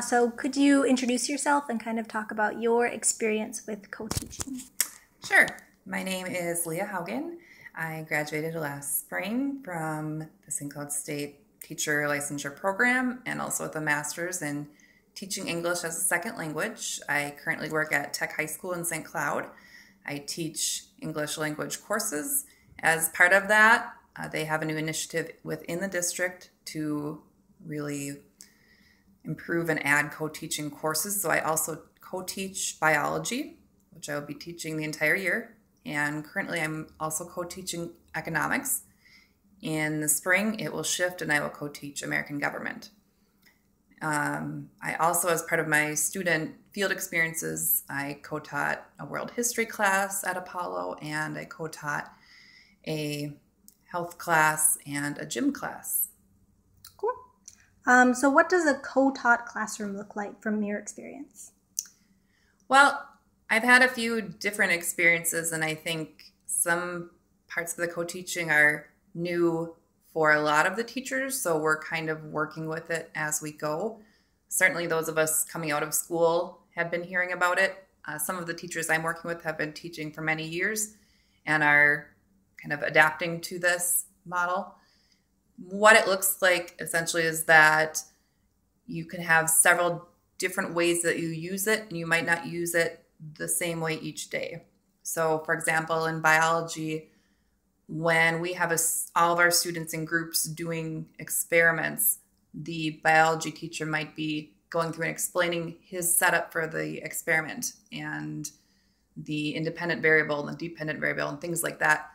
So could you introduce yourself and kind of talk about your experience with co-teaching? Sure. My name is Leah Haugen. I graduated last spring from the St. Cloud State Teacher Licensure Program and also with a master's in teaching English as a second language. I currently work at Tech High School in St. Cloud. I teach English language courses. As part of that, they have a new initiative within the district to really improve and add co-teaching courses. So I also co-teach biology, which I will be teaching the entire year. And currently I'm also co-teaching economics. In the spring, it will shift and I will co-teach American government. I also, as part of my student field experiences, I co-taught a world history class at Apollo, and I co-taught a health class and a gym class. Cool. So what does a co-taught classroom look like from your experience? Well, I've had a few different experiences, and I think some parts of the co-teaching are new for a lot of the teachers, so we're kind of working with it as we go. Certainly those of us coming out of school have been hearing about it. Some of the teachers I'm working with have been teaching for many years and are kind of adapting to this model. What it looks like essentially is that you can have several different ways that you use it, and you might not use it the same way each day. So for example, in biology, when we have all of our students in groups doing experiments, the biology teacher might be going through and explaining his setup for the experiment and the independent variable and the dependent variable and things like that.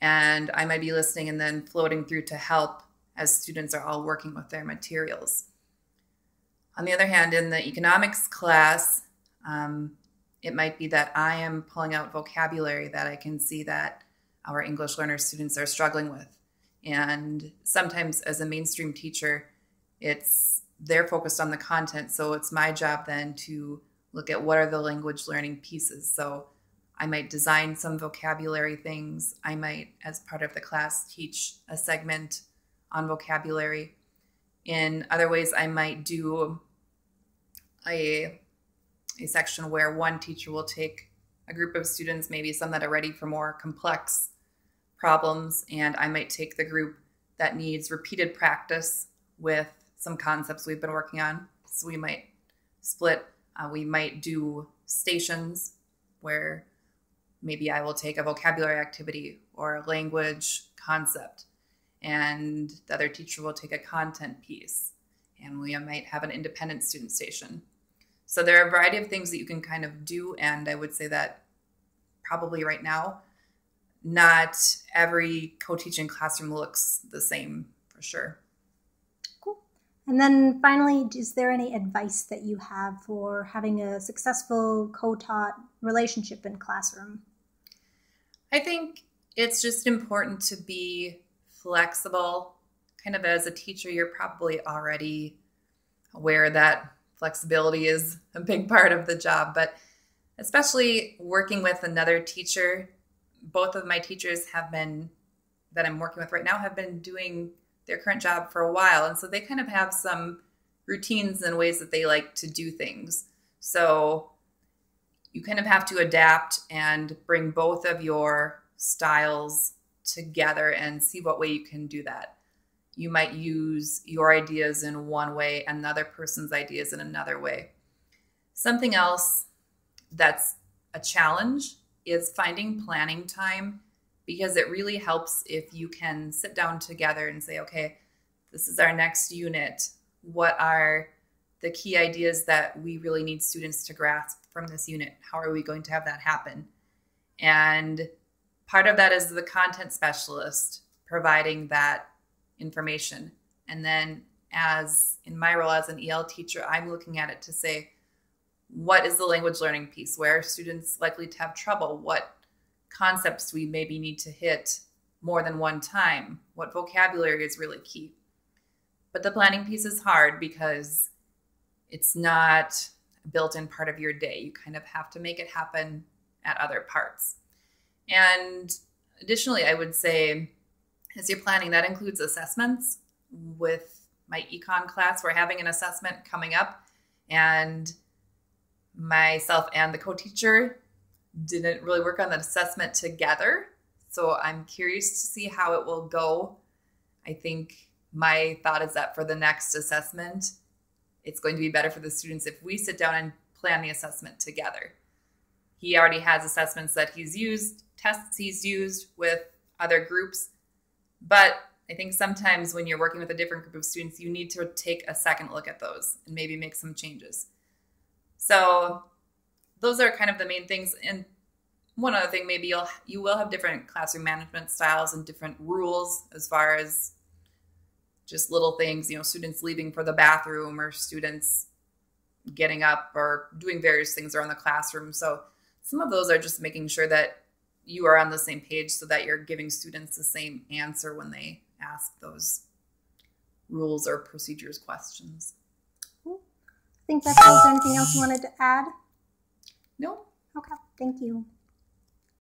And I might be listening and then floating through to help as students are all working with their materials. On the other hand, in the economics class, it might be that I am pulling out vocabulary that I can see that our English learner students are struggling with. And sometimes as a mainstream teacher, they're focused on the content. So it's my job then to look at what are the language learning pieces. So I might design some vocabulary things. I might, as part of the class, teach a segment on vocabulary. In other ways, I might do a section where one teacher will take a group of students, maybe some that are ready for more complex problems, and I might take the group that needs repeated practice with some concepts we've been working on. So we might split. We might do stations where maybe I will take a vocabulary activity or a language concept, and the other teacher will take a content piece, and we might have an independent student station. So there are a variety of things that you can kind of do, and I would say that probably right now, not every co-teaching classroom looks the same for sure. Cool. And then finally, is there any advice that you have for having a successful co-taught relationship in classroom? I think it's just important to be flexible. Kind of as a teacher, you're probably already aware that flexibility is a big part of the job, but especially working with another teacher, both of my teachers that I'm working with right now have been doing their current job for a while. And so they kind of have some routines and ways that they like to do things. So you kind of have to adapt and bring both of your styles together and see what way you can do that. You might use your ideas in one way, another person's ideas in another way. Something else that's a challenge is finding planning time, because it really helps if you can sit down together and say, okay, this is our next unit. What are the key ideas that we really need students to grasp from this unit? How are we going to have that happen? And part of that is the content specialist providing that information. And then as in my role as an EL teacher, I'm looking at it to say, what is the language learning piece? Where are students likely to have trouble? What concepts we maybe need to hit more than one time? What vocabulary is really key? But the planning piece is hard because it's not a built-in part of your day. You kind of have to make it happen at other parts. And additionally, I would say, as you're planning, that includes assessments. With my econ class, we're having an assessment coming up. And myself and the co-teacher didn't really work on that assessment together. So I'm curious to see how it will go. I think my thought is that for the next assessment, it's going to be better for the students if we sit down and plan the assessment together. He already has assessments that he's used, tests he's used with other groups. But I think sometimes when you're working with a different group of students, you need to take a second look at those and maybe make some changes. So those are kind of the main things. And one other thing, maybe you will have different classroom management styles and different rules as far as just little things, students leaving for the bathroom or students getting up or doing various things around the classroom. So some of those are just making sure that you are on the same page so that you're giving students the same answer when they ask those rules or procedures questions. I think that's all. Is there anything else you wanted to add? No. Okay, thank you.